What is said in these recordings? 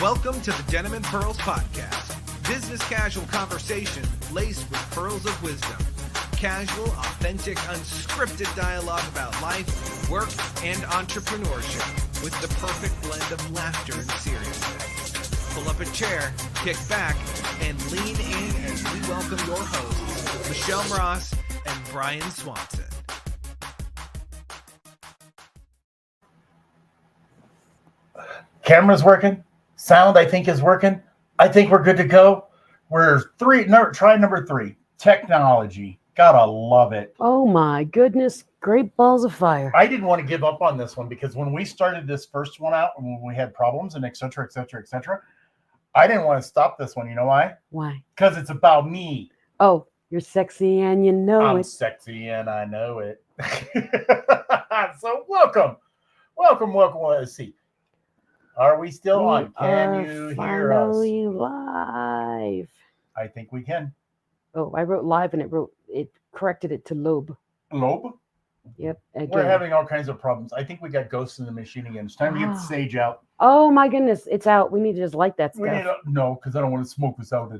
Welcome to the Denim and Pearls podcast. Business casual conversation laced with pearls of wisdom. Casual, authentic, unscripted dialogue about life, work, and entrepreneurship with the perfect blend of laughter and seriousness. Pull up a chair, kick back, and lean in as we welcome your hosts, Michelle Ross and Brian Swanson. Camera's working. Sound, I think, is working. I think we're good to go. We're try number 3. Technology. Gotta love it. Oh my goodness. Great balls of fire. I didn't want to give up on this one because when we started this first one out, when we had problems and et cetera, I didn't want to stop this one. You know why? Why? Because it's about me. Oh, you're sexy and you know I'm it. sexy and I know it. So welcome. Let's see. Are we still on? Can you hear us? Finally live. I think we can. Oh, I wrote live and it corrected it to lobe. Lobe? Yep. Again. We're having all kinds of problems. I think we got ghosts in the machine again. It's time to get the sage out. Oh my goodness, it's out. We need to just light that stuff. No, because I don't want to smoke this out.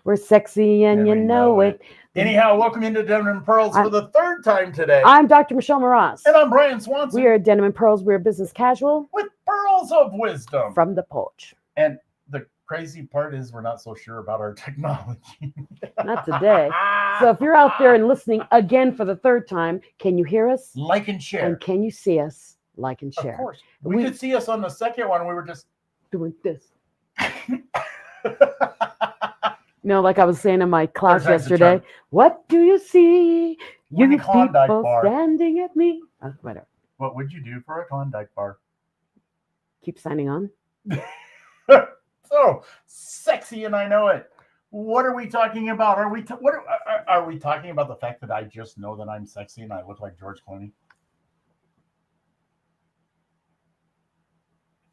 We're sexy and you know it. Anyhow, welcome into Denim and Pearls for the third time today. I'm Dr. Michelle Ross. And I'm Brian Swanson. We are Denim and Pearls. We're business casual. With pearls of wisdom. From the porch. And the crazy part is we're not so sure about our technology. Not today. So if you're out there and listening again for the third time, can you hear us? Like and share. And can you see us? Like and share. Of course. We could see us on the second one. We were just doing this. Like I was saying in my class yesterday, what do you see? You people standing at me. Whatever. What would you do for a Klondike bar? Keep signing on. So sexy, and I know it. What are we talking about? Are we talking about the fact that I just know that I'm sexy and I look like George Clooney?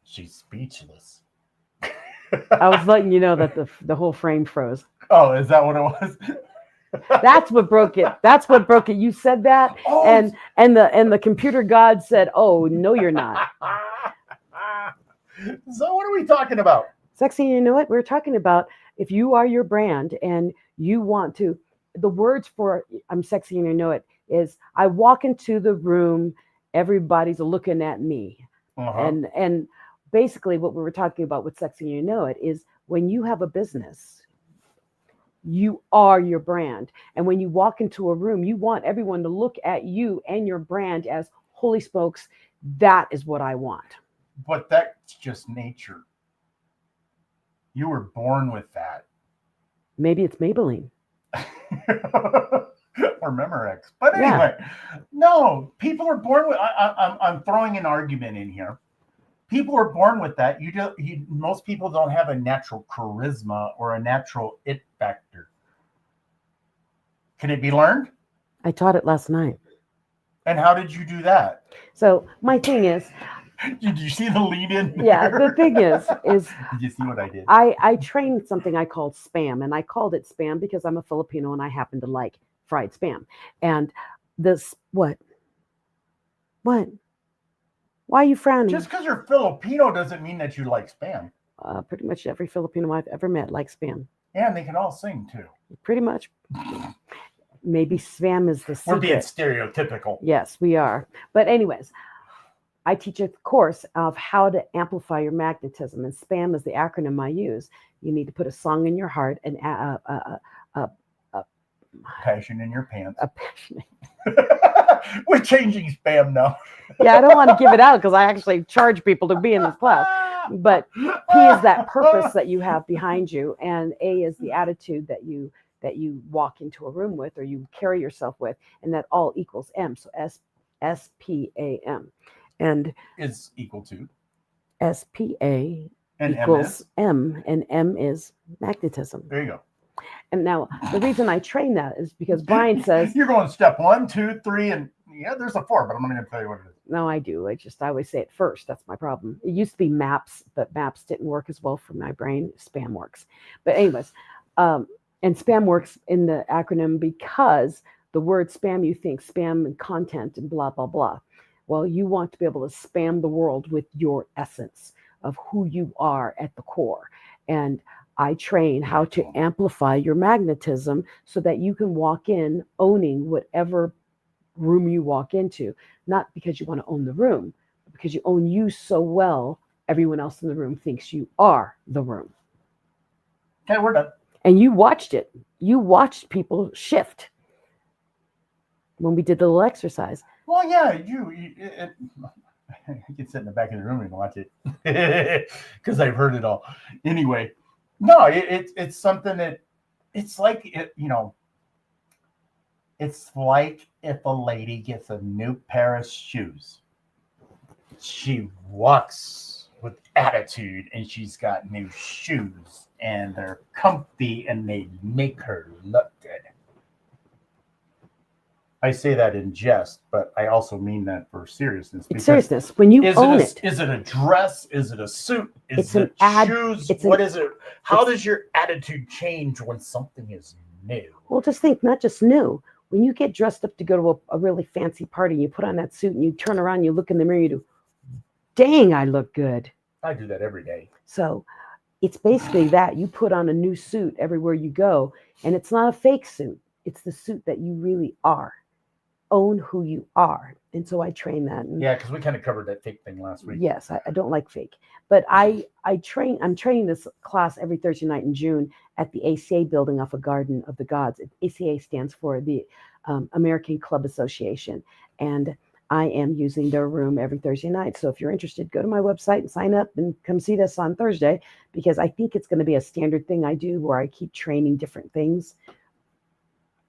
She's speechless. I was letting you know that the whole frame froze. Oh, is that what it was? That's what broke it. You said that, and the computer god said, "Oh no, you're not." So what are we talking about? Sexy, you know what? We're talking about if you are your brand and you want to. The words for "I'm sexy and you know it" is I walk into the room, everybody's looking at me, and basically what we were talking about with Sexy and You Know It is when you have a business, you are your brand. And when you walk into a room, you want everyone to look at you and your brand as, holy smokes, that is what I want. But that's just nature. You were born with that. Maybe it's Maybelline. Or Memorex. But anyway, no, people are born with, I'm throwing an argument in here. People are born with that. Most people don't have a natural charisma or a natural it factor. Can it be learned? I taught it last night. And how did you do that? So my thing is, did you see the lead in there? Yeah, the thing is did you see what I did? I trained something I called spam, and I called it spam because I'm a Filipino and I happen to like fried spam. And this what? Why are you frowning? Just because you're Filipino doesn't mean that you like spam. Pretty much every Filipino I've ever met likes spam. Yeah, and they can all sing too. Pretty much. Maybe spam is the secret. We're being stereotypical. Yes, we are. But anyways, I teach a course of how to amplify your magnetism, and spam is the acronym I use. You need to put a song in your heart and passion in your pants. A passion. We're changing spam now. Yeah, I don't want to give it out because I actually charge people to be in this class. But P is that purpose that you have behind you, and A is the attitude that you walk into a room with or you carry yourself with, and that all equals M. So SPAM. And is equal to SPA and equals M, and M is magnetism. There you go. And now the reason I train that is because Brian says you're going step 1, 2, 3, and there's a 4, but I'm not going to tell you what it is. No, I do. I always say it first. That's my problem. It used to be MAPS, but MAPS didn't work as well for my brain. Spam works. But anyways, and spam works in the acronym because the word spam, you think spam and content and blah, blah, blah. Well, you want to be able to spam the world with your essence. of who you are at the core. And I train how to amplify your magnetism so that you can walk in owning whatever room you walk into, not because you want to own the room, but because you own you so well, everyone else in the room thinks you are the room. Okay, we're done. And you watched it. You watched people shift when we did the little exercise. Well, yeah, you can sit in the back of the room and watch it because I've heard it all. Anyway, no, it's something that it's like it's like if a lady gets a new pair of shoes, she walks with attitude and she's got new shoes and they're comfy and they make her look good. I say that in jest, but I also mean that for seriousness. It's seriousness. When you own it. Is it a dress? Is it a suit? Is it shoes? Is it? How does your attitude change when something is new? Well, just think, not just new. When you get dressed up to go to a really fancy party, you put on that suit and you turn around, you look in the mirror, you do, dang, I look good. I do that every day. So it's basically that. You put on a new suit everywhere you go, and it's not a fake suit. It's the suit that you really are. Own who you are. And so I train that. And yeah, because we kind of covered that fake thing last week. Yes, I don't like fake. But I'm training this class every Thursday night in June at the ACA building off of Garden of the Gods. ACA stands for the American Club Association. And I am using their room every Thursday night. So if you're interested, go to my website and sign up and come see this on Thursday, because I think it's going to be a standard thing I do where I keep training different things.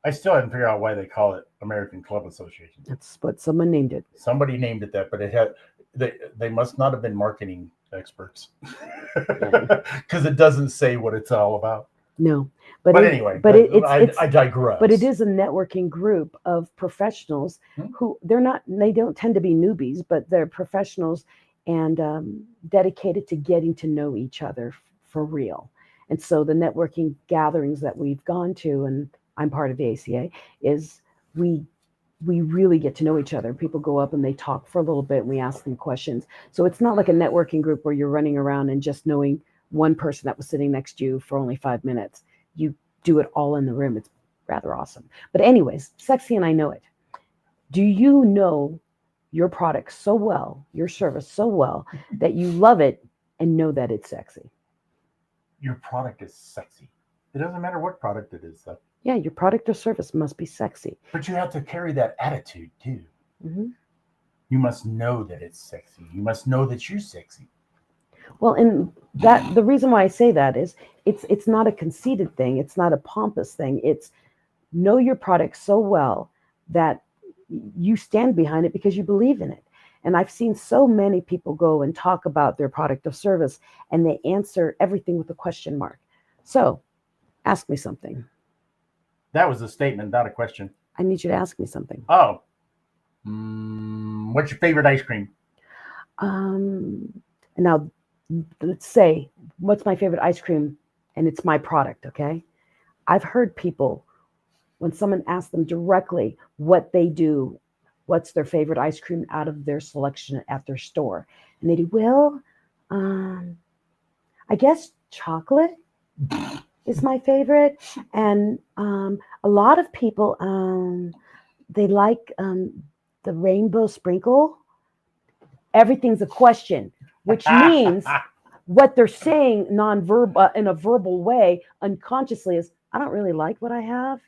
I still haven't figured out why they call it American Club Association. That's what someone named it. Somebody named it that, but it had they must not have been marketing experts because it doesn't say what it's all about. No, but anyway, I digress. But it is a networking group of professionals who they don't tend to be newbies, but they're professionals and dedicated to getting to know each other for real. And so the networking gatherings that we've gone to, and I'm part of the ACA, is we really get to know each other. People go up and they talk for a little bit and we ask them questions. So it's not like a networking group where you're running around and just knowing one person that was sitting next to you for only 5 minutes. You do it all in the room. It's rather awesome. But anyways, sexy and I know it. Do you know your product so well, your service so well, that you love it and know that it's sexy? Your product is sexy. It doesn't matter what product it is, though. Yeah, your product or service must be sexy. But you have to carry that attitude, too. Mm-hmm. You must know that it's sexy. You must know that you're sexy. Well, and that the reason why I say that is it's not a conceited thing. It's not a pompous thing. It's know your product so well that you stand behind it because you believe in it. And I've seen so many people go and talk about their product or service, and they answer everything with a question mark. So ask me something. That was a statement, not a question. I need you to ask me something. Oh. What's your favorite ice cream? Now, let's say, what's my favorite ice cream? And it's my product, okay? I've heard people, when someone asks them directly what they do, what's their favorite ice cream out of their selection at their store, and they do, well, I guess chocolate is my favorite. And a lot of people, they like the rainbow sprinkle. Everything's a question, which means what they're saying non-verbal in a verbal way unconsciously is, I don't really like what I have.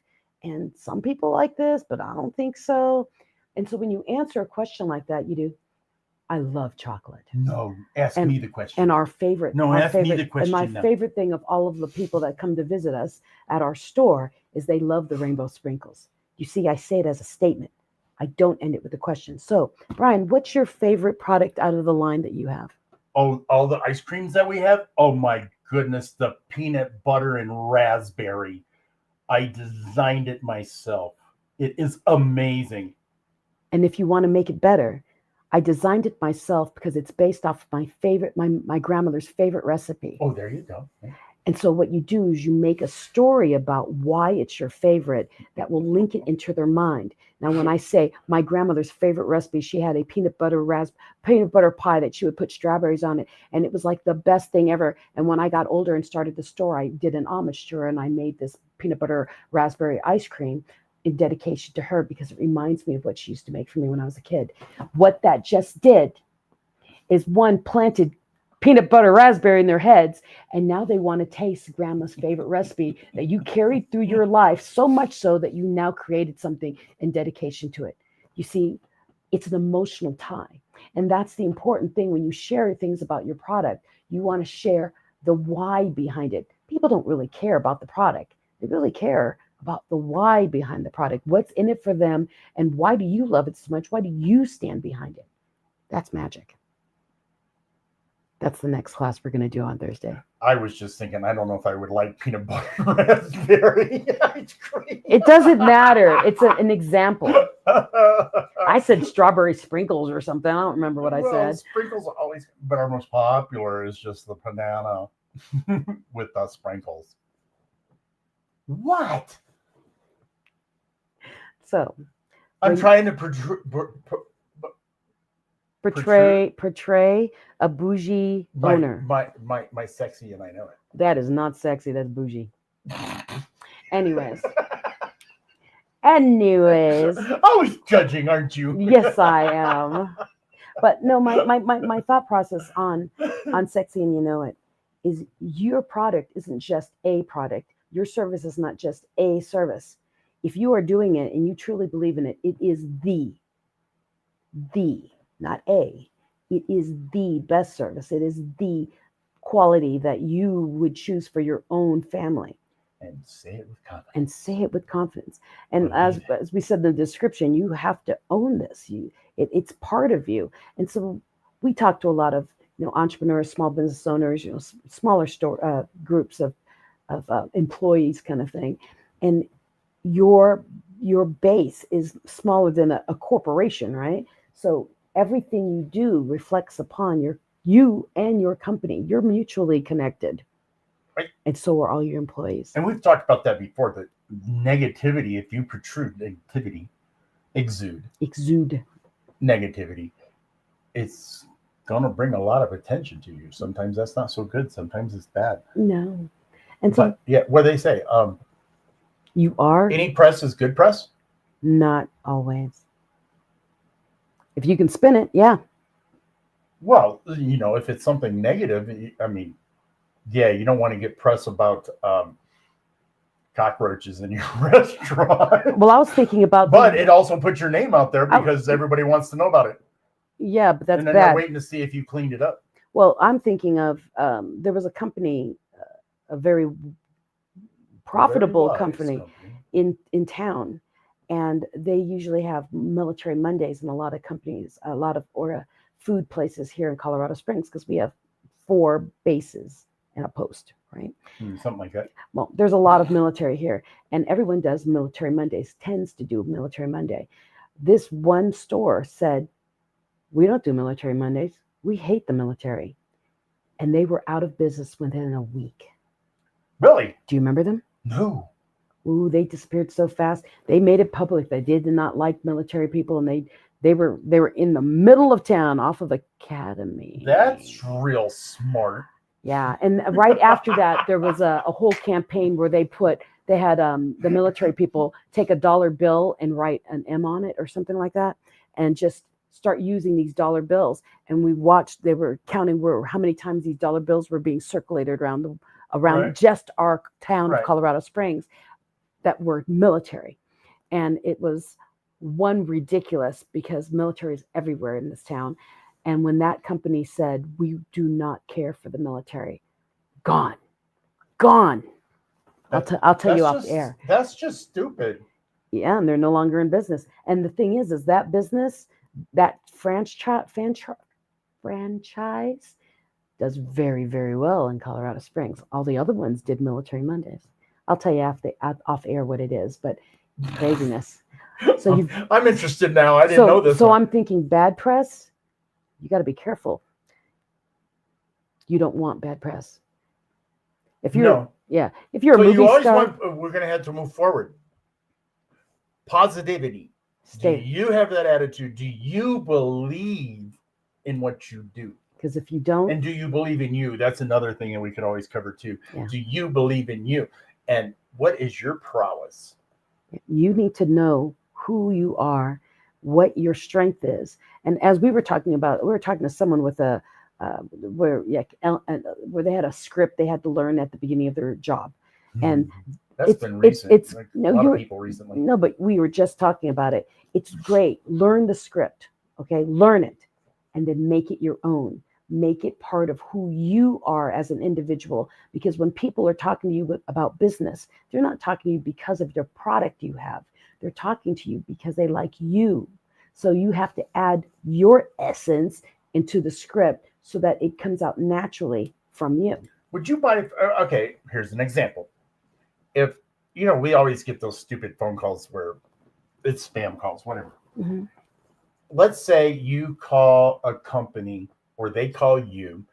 And some people like this, but I don't think so. And so when you answer a question like that, you do, I love chocolate. No, ask me the question. And our favorite. No, ask me the question. And my favorite thing of all of the people that come to visit us at our store is they love the rainbow sprinkles. You see, I say it as a statement. I don't end it with a question. So, Brian, what's your favorite product out of the line that you have? Oh, all the ice creams that we have? Oh, my goodness. The peanut butter and raspberry. I designed it myself. It is amazing. And if you want to make it better, I designed it myself because it's based off of my grandmother's favorite recipe. Oh, there you go. And so what you do is you make a story about why it's your favorite that will link it into their mind. Now, when I say my grandmother's favorite recipe, she had a peanut butter pie that she would put strawberries on it. And it was like the best thing ever. And when I got older and started the store, I did an homage to her and I made this peanut butter raspberry ice cream in dedication to her because it reminds me of what she used to make for me when I was a kid. What that just did is one planted peanut butter raspberry in their heads, and now they want to taste grandma's favorite recipe that you carried through your life, so much so that you now created something in dedication to it. You see, it's an emotional tie, and that's the important thing when you share things about your product. You want to share the why behind it. People don't really care about the product. They really care about the why behind the product. What's in it for them, and why do you love it so much? Why do you stand behind it? That's magic. That's the next class we're going to do on Thursday. I was just thinking, I don't know if I would like peanut butter raspberry ice cream. It doesn't matter. It's an example. I said strawberry sprinkles or something. I don't remember what I said. Sprinkles are always, but our most popular is just the banana with the sprinkles. What? So I'm trying to portray a bougie owner. My sexy, and I know it. That is not sexy. That's bougie. Anyways. Always judging, aren't you? Yes, I am. But no, my thought process on Sexy and You Know It is your product isn't just a product. Your service is not just a service. If you are doing it and you truly believe in it, it is the, not a, it is the best service. It is the quality that you would choose for your own family. And say it with confidence. And as we said in the description, you have to own this. It's part of you. And so we talk to a lot of entrepreneurs, small business owners, smaller store groups of employees, kind of thing. And your base is smaller than a corporation, right? So everything you do reflects upon you and your company. You're mutually connected. Right. And so are all your employees. And we've talked about that before, the negativity, if you protrude negativity, exude negativity, it's going to bring a lot of attention to you. Sometimes that's not so good. Sometimes it's bad. No. And so, what they say, you are. Any press is good press? Not always. If you can spin it, yeah. Well, if it's something negative, I mean, yeah, you don't want to get press about cockroaches in your restaurant. Well, I was thinking about but it also puts your name out there because everybody wants to know about it. Yeah, but that's and then bad. They're waiting to see if you cleaned it up. Well, I'm thinking of there was a company, a very profitable company in town, and they usually have Military Mondays in a lot of companies, a lot of food places here in Colorado Springs, because we have 4 bases and a post, right? Something like that. Well, there's a lot of military here, and everyone does Military Mondays, tends to do Military Monday. This one store said, we don't do Military Mondays. We hate the military. And they were out of business within a week. Really? Do you remember them? No. Ooh, they disappeared so fast. They made it public. They did not like military people, and they were in the middle of town off of Academy. That's real smart. Yeah, and right after that, there was a whole campaign where they had the military people take a dollar bill and write an M on it or something like that, and just start using these dollar bills. And we watched; they were counting how many times these dollar bills were being circulated around right. just our town right. of Colorado Springs that were military, and it was one ridiculous because military is everywhere in this town. And when that company said, we do not care for the military, gone. I'll tell you off the air. That's just stupid. Yeah, and they're no longer in business. And the thing is that business, that franchise does very, very well in Colorado Springs. All the other ones did Military Mondays. I'll tell you off air what it is, but craziness. So I'm interested now. I didn't know this. So I'm thinking bad press. You got to be careful. You don't want bad press. If you're, if you're So a movie you always star, want. We're going to have to move forward. Positivity. stay. Do you have that attitude? Do you believe in what you do? Because if you don't, And do you believe in you? That's another thing that we could always cover too. Yeah. Do you believe in you? And what is your prowess? you need to know who you are, what your strength is. And as we were talking about, we were talking to someone with a where they had a script they had to learn at the beginning of their job, and That's been recent. It's like no, a lot of people recently. No, but we were just talking about it. It's great. Learn the script, okay? Learn it, and then make it your own. Make it part of who you are as an individual. Because when people are talking to you about business, they're not talking to you because of the product you have. They're talking to you because they like you. So you have to add your essence into the script so that it comes out naturally from you. Would you buy? Okay, here's an example. If we always get those stupid phone calls where it's spam calls, whatever. Mm-hmm. Let's say you call a company or they call you,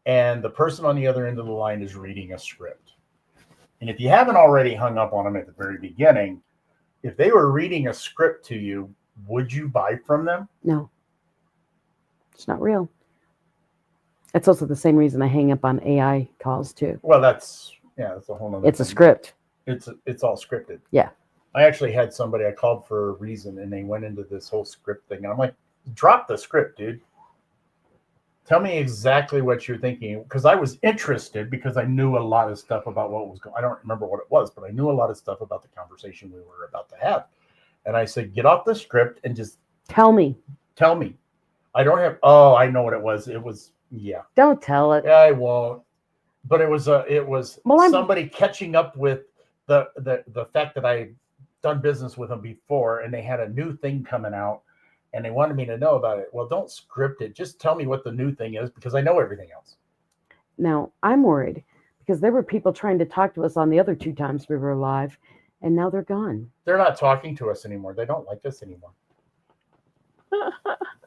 and the person on the other end of the line is reading a script. And if you haven't already hung up on them at the very beginning, if they were reading a script to you, would you buy from them? No, it's not real. That's also the same reason I hang up on AI calls too. Well, that's a whole nother It's a thing. script. It's all scripted. Yeah. I actually had somebody I called for a reason, and they went into this whole script thing. And I'm like, drop the script, dude. Tell me exactly what you're thinking. Because I was interested because I knew a lot of stuff about what was going on. I don't remember what it was, but I knew a lot of stuff about the conversation we were about to have. And I said, get off the script and just tell me. I don't have, I know what it was. It was, Don't tell it. I won't. But it was somebody catching up with the fact that I done business with them before, and they had a new thing coming out, and they wanted me to know about it. Well, don't script it. Just tell me what the new thing is, because I know everything else. Now, I'm worried because there were people trying to talk to us on the other 2 times we were live, and now they're gone. They're not talking to us anymore. They don't like us anymore.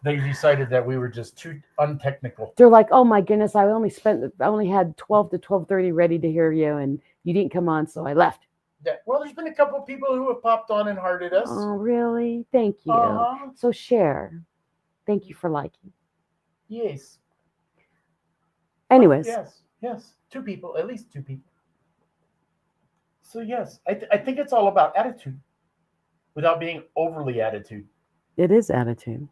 They decided that we were just too untechnical. They're like, oh my goodness, I only had 12 to 12:30 ready to hear you, and you didn't come on, so I left. Yeah. Well, there's been a couple of people who have popped on and hearted us. Oh, really? Thank you. Uh-huh. So share. Thank you for liking. Yes. Anyways. Yes. 2 people, at least 2 people. So yes, I think it's all about attitude without being overly attitude. It is attitude.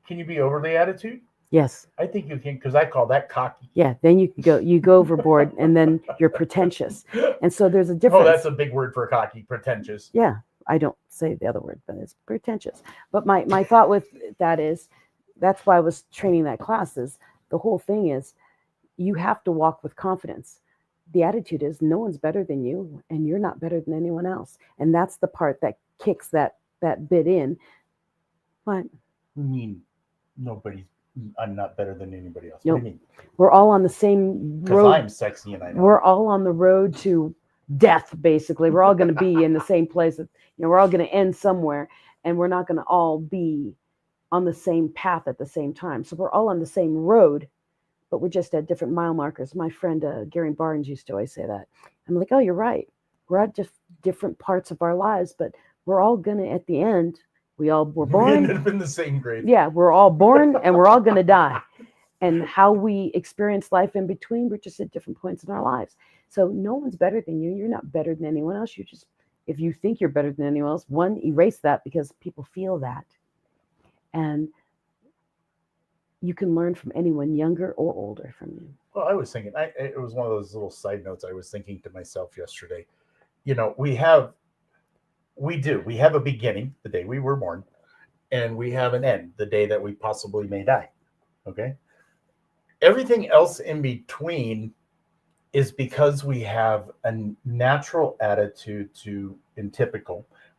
Can you be overly attitude? Yes. I think you can, because I call that cocky. Yeah, then you go overboard, and then you're pretentious. And so there's a difference. Oh, that's a big word for cocky, pretentious. Yeah, I don't say the other word, but it's pretentious. But my thought with that is, that's why I was training that class, is the whole thing is you have to walk with confidence. The attitude is no one's better than you, and you're not better than anyone else. And that's the part that kicks that bit in. But I mean, I'm not better than anybody else. Nope. What do you mean? We're all on the same road. Because I'm sexy and I know. We're all on the road to death, basically. We're all going to be in the same place. We're all going to end somewhere, and we're not going to all be on the same path at the same time. So we're all on the same road, but we're just at different mile markers. My friend Gary Barnes used to always say that. I'm like, oh, you're right. We're at just different parts of our lives, but we're all going to, at the end, we all were born. We ended up in the same grave. Yeah, we're all born and we're all going to die. And how we experience life in between, we're just at different points in our lives. So no one's better than you. You're not better than anyone else. If you think you're better than anyone else, one, erase that, because people feel that. And you can learn from anyone, younger or older, from you. Well, I was thinking, it was one of those little side notes I was thinking to myself yesterday. We have a beginning, the day we were born, and we have an end, the day that we possibly may die. Okay. Everything else in between is because we have a natural attitude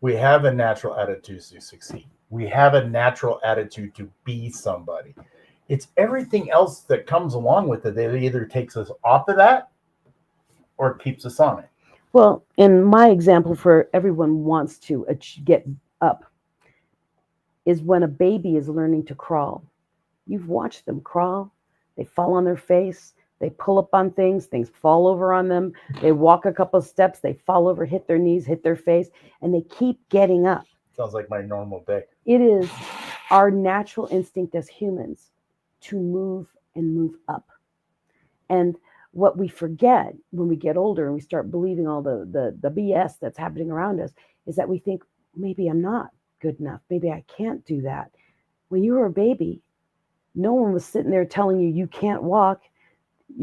we have a natural attitude to succeed. We have a natural attitude to be somebody. It's everything else that comes along with it that either takes us off of that or keeps us on it. Well, in my example, for everyone wants to get up, is when a baby is learning to crawl. You've watched them crawl. They fall on their face. They pull up on things fall over on them. They walk a couple of steps, they fall over, hit their knees, hit their face, and they keep getting up. Sounds like my normal day. It is our natural instinct as humans to move and move up. And what we forget when we get older and we start believing all the BS that's happening around us is that we think, maybe I'm not good enough. Maybe I can't do that. When you were a baby, no one was sitting there telling you you can't walk.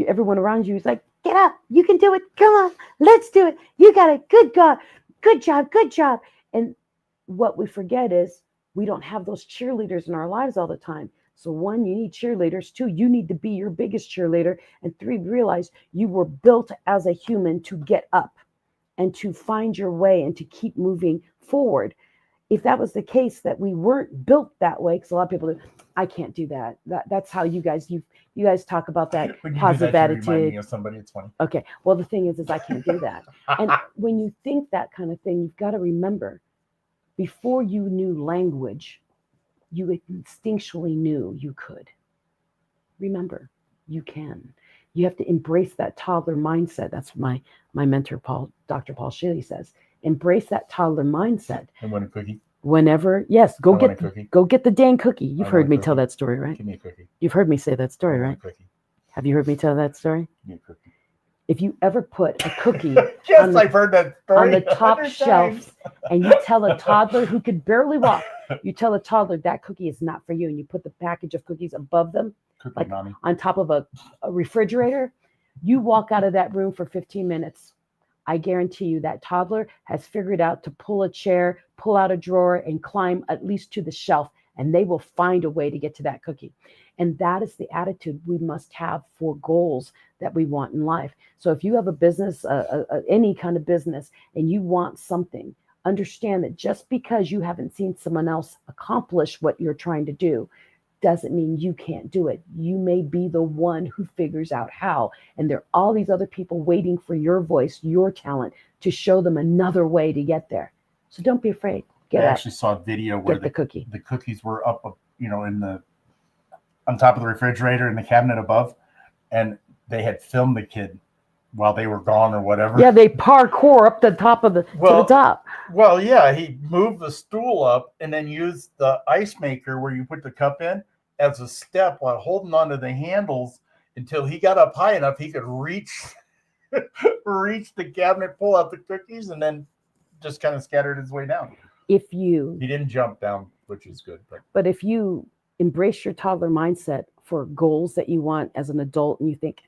Everyone around you is like, get up, you can do it. Come on, let's do it. You got it. Good God. Good job. Good job. And what we forget is we don't have those cheerleaders in our lives all the time. So 1, you need cheerleaders. 2, you need to be your biggest cheerleader. And 3, realize you were built as a human to get up and to find your way and to keep moving forward. If that was the case, that we weren't built that way, because a lot of people do, I can't do that. That's how you guys talk about that positive attitude. Remind me of somebody. It's funny. Okay. Well, the thing is I can't do that. And when you think that kind of thing, you've got to remember, before you knew language, you instinctually knew you could. Remember, you can. You have to embrace that toddler mindset. That's my mentor, Dr. Paul Sheely says. Embrace that toddler mindset. And want a cookie? Whenever, yes, go get the dang cookie. You've heard me tell that story, right? Give me a cookie. You've heard me say that story, right? Have you heard me tell that story? Give me a cookie. If you ever put a cookie yes, I've heard that story on the top shelf and you tell a toddler who could barely walk, you tell a toddler that cookie is not for you, and you put the package of cookies above them, like on top of a refrigerator, you walk out of that room for 15 minutes. I guarantee you that toddler has figured out to pull a chair, pull out a drawer, and climb at least to the shelf, and they will find a way to get to that cookie. And that is the attitude we must have for goals that we want in life. So if you have a business, any kind of business, and you want something, understand that just because you haven't seen someone else accomplish what you're trying to do doesn't mean you can't do it. You may be the one who figures out how. And there are all these other people waiting for your voice, your talent, to show them another way to get there. So don't be afraid. I actually saw a video where the cookies were up, on top of the refrigerator in the cabinet above, and they had filmed the kid while they were gone or whatever. Yeah, they parkour up the top of to the top. Well, yeah, he moved the stool up and then used the ice maker where you put the cup in as a step while holding onto the handles until he got up high enough he could reach the cabinet, pull out the cookies, and then just kind of scattered his way down. He didn't jump down, which is good. But if you embrace your toddler mindset for goals that you want as an adult, and you think,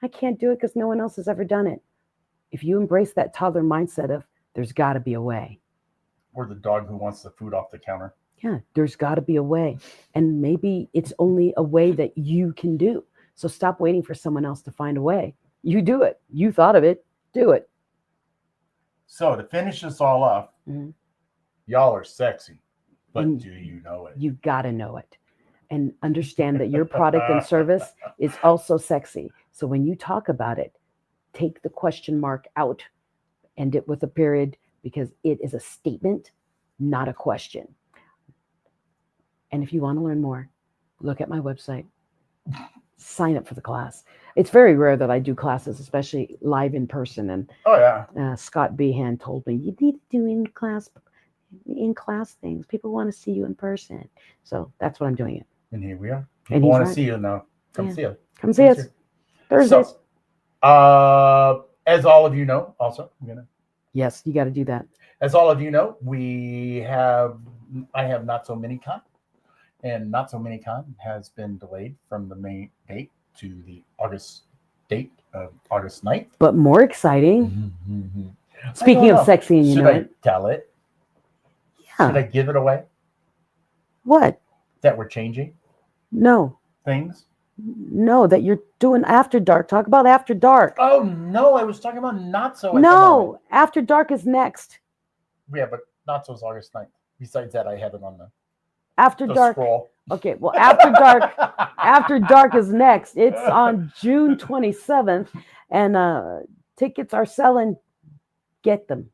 I can't do it because no one else has ever done it. If you embrace that toddler mindset of there's got to be a way. Or the dog who wants the food off the counter. Yeah, there's got to be a way. And maybe it's only a way that you can do. So stop waiting for someone else to find a way. You do it. You thought of it. Do it. So to finish this all off, y'all are sexy, but do you know it? You got to know it. And understand that your product and service is also sexy. So when you talk about it, take the question mark out, end it with a period, because it is a statement, not a question. And if you want to learn more, look at my website, sign up for the class. It's very rare that I do classes, especially live in person. And Scott Behan told me, you need to do in class things. People want to see you in person. So that's what I'm doing it. And here we are. People want to see you now. Come see us. Come see us. Thursdays. So, as all of you know, also, yes, you got to do that. As all of you know, I have Not So Mini Con, and Not So Mini Con has been delayed from the May date to the August date of August 9th. But more exciting. Speaking of sexy, and should I tell it? Yeah. Should I give it away? What? That we're changing? No. Things? No, that you're doing After Dark. Talk about After Dark. Oh, no, I was talking about Not So. No, After Dark is next. Yeah, but Not So's August 9th. Besides that, I have it on the After Dark. Scroll. Okay, well, After Dark, After Dark is next. It's on June 27th, and tickets are selling. Get them.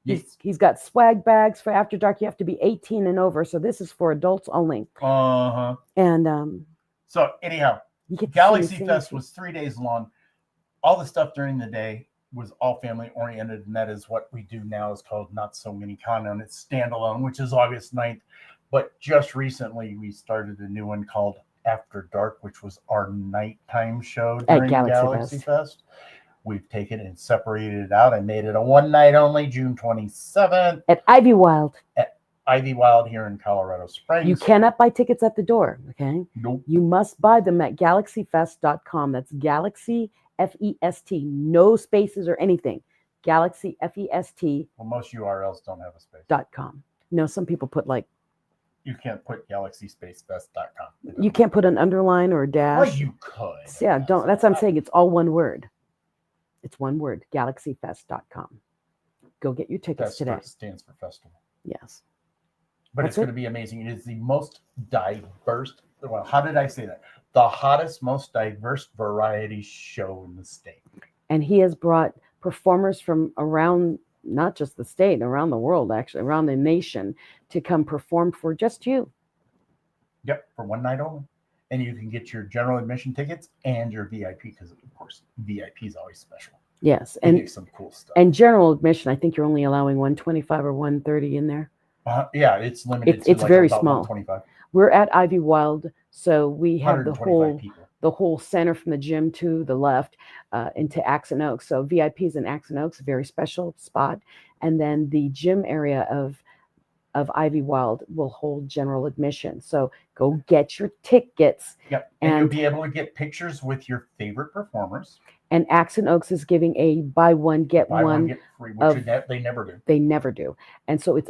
Yes. He's got swag bags for After Dark. You have to be 18 and over, so this is for adults only. And so anyhow, You get to Galaxy see Fest was 3 days long. All the stuff during the day was all family oriented, and that is what we do now. Is called Not So Mini Con, and it's standalone, which is August 9th. But just recently, we started a new one called After Dark, which was our nighttime show during Galaxy Fest. We've taken it and separated it out and made it a one night only, June 27th. at Ivy Wild. At Ivy Wild here in Colorado Springs. You cannot buy tickets at the door, okay? Nope. You must buy them at galaxyfest.com. That's Galaxy, F-E-S-T. No spaces or anything. Galaxy, F-E-S-T. Well, most URLs don't have a space. .com. No, some people put like... You can't put galaxyspacefest.com. You can't put an underline or a dash. Well, you could. Yeah, don't. That's what I'm saying. It's all one word. It's one word. Galaxyfest.com. Go get your tickets today. Stands for festival. Yes. But it's going to be amazing. It is the most diverse. Well, how did I say that? The hottest, most diverse variety show in the state. And he has brought performers from around, not just the state, around the world, actually, around the nation, to come perform for just you. Yep, for one night only. And you can get your general admission tickets and your VIP, because, of course, VIP is always special. Yes. They do some cool stuff. And general admission, I think you're only allowing 125 or 130 in there. Yeah, it's limited. It's like very about small. 125. We're at Ivy Wild, so we have the people. whole center from the gym to the left into Axon Oaks. So VIPs in Axon Oaks, very special spot, and then the gym area of Ivy Wild will hold general admission. So go get your tickets. Yep, and you'll be able to get pictures with your favorite performers. And Axon Oaks is giving a buy one get one get free, which they never do. They never do. And so it's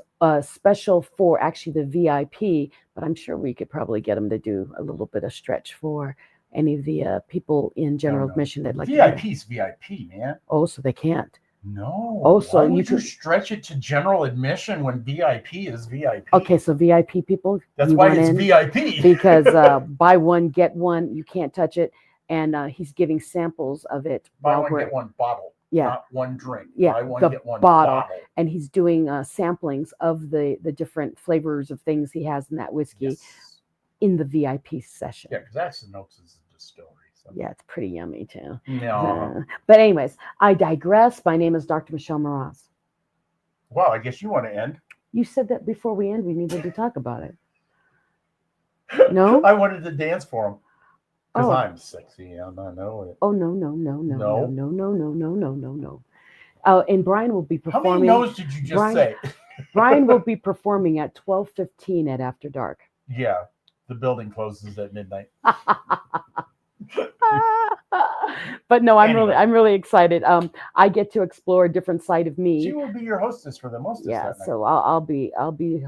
special for actually the VIP, but I'm sure we could probably get them to do a little bit of stretch for any of the people in general admission that like VIP's VIP, man. Oh, so they can't. No. Oh, so why would you stretch it to general admission when VIP is VIP? Okay, so VIP people. That's why it's VIP. Because buy one get one, you can't touch it. And he's giving samples of it. Buy one, get one bottle. Yeah. Not one drink. Yeah. Buy one, get one bottle. And he's doing samplings of the different flavors of things he has in that whiskey in the VIP session. Yeah, because Axon Oaks is a distillery. So. Yeah, it's pretty yummy too. No. But anyways, I digress. My name is Dr. Michelle Mraz. Well, I guess you want to end. You said that before we end, we needed to talk about it. No? I wanted to dance for him. Because I'm sexy, and I know it. Oh, no. Oh, and Brian will be performing. How many no's did you just say? Brian will be performing at 12:15 at After Dark. Yeah, the building closes at midnight. But no, I'm really excited. I get to explore a different side of me. She will be your hostess for the mostest. Yeah, so I'll be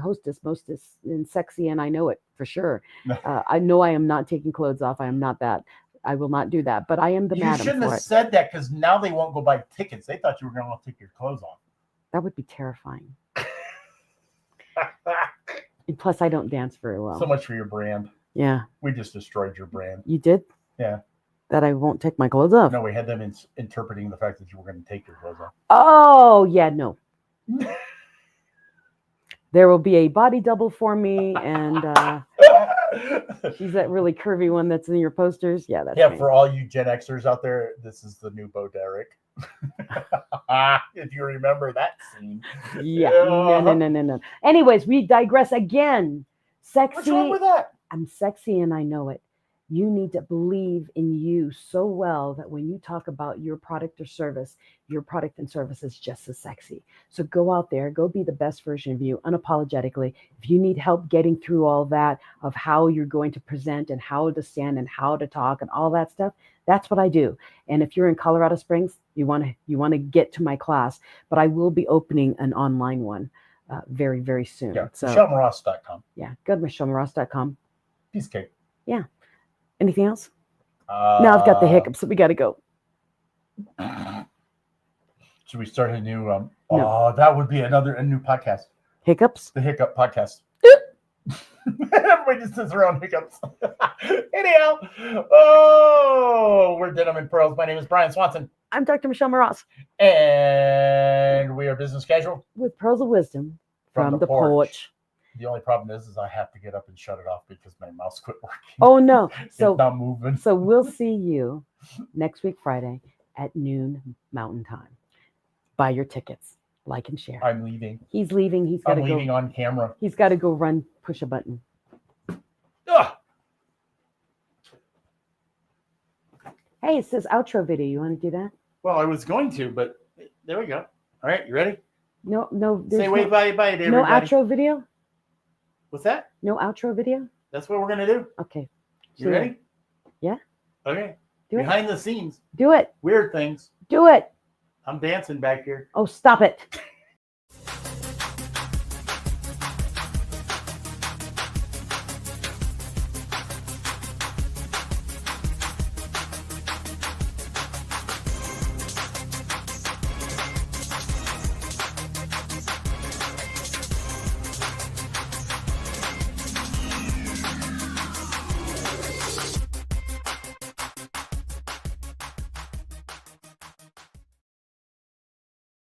hostess, mostest, and sexy, and I know it for sure. I know I am not taking clothes off. I am not that. I will not do that. But I am the madam. You shouldn't have said that, because now they won't go buy tickets. They thought you were going to take your clothes off. That would be terrifying. And plus, I don't dance very well. So much for your brand. Yeah. We just destroyed your brand. You did? Yeah. That I won't take my clothes off. No, we had them interpreting the fact that you were going to take your clothes off. Oh, yeah, no. There will be a body double for me, and she's that really curvy one that's in your posters. Yeah, that's me. For all you Gen Xers out there, this is the new Bo Derek. If you remember that scene. Yeah. No. Anyways, we digress again. Sexy. What's wrong with that? I'm sexy and I know it. You need to believe in you so well that when you talk about your product or service, your product and service is just as sexy. So go out there, go be the best version of you unapologetically. If you need help getting through all that of how you're going to present and how to stand and how to talk and all that stuff, that's what I do. And if you're in Colorado Springs, you want to get to my class, but I will be opening an online one very, very soon. Yeah, so MichelleMoross.com. Yeah, go to MichelleMoross.com. Piece of cake. Yeah. Anything else? Now I've got the hiccups, so we got to go. Should we start a new? No. Oh, that would be a new podcast. Hiccups? The Hiccup Podcast. Everybody just sits around hiccups. Anyhow, we're Denim and Pearls. My name is Brian Swanson. I'm Dr. Michelle Moross. And we are Business Casual. With Pearls of Wisdom from the porch. The only problem is I have to get up and shut it off because my mouse quit working. Oh no. It's So not moving. so we'll see you next week Friday at noon Mountain Time. Buy your tickets, like and share. I'm leaving. He's leaving. He's got to I'm go. leaving on camera. He's got to go run, push a button. Ugh. Hey, it says outro video. You want to do that? Well, I was going to, but there we go. All right, you ready? No. Say wave bye to everybody. No outro video. What's that? No outro video. That's what we're gonna do. Okay. You ready? Yeah. Okay. Do it. Behind the scenes, Do it. weird things. Do it. I'm dancing back here. Oh, stop it.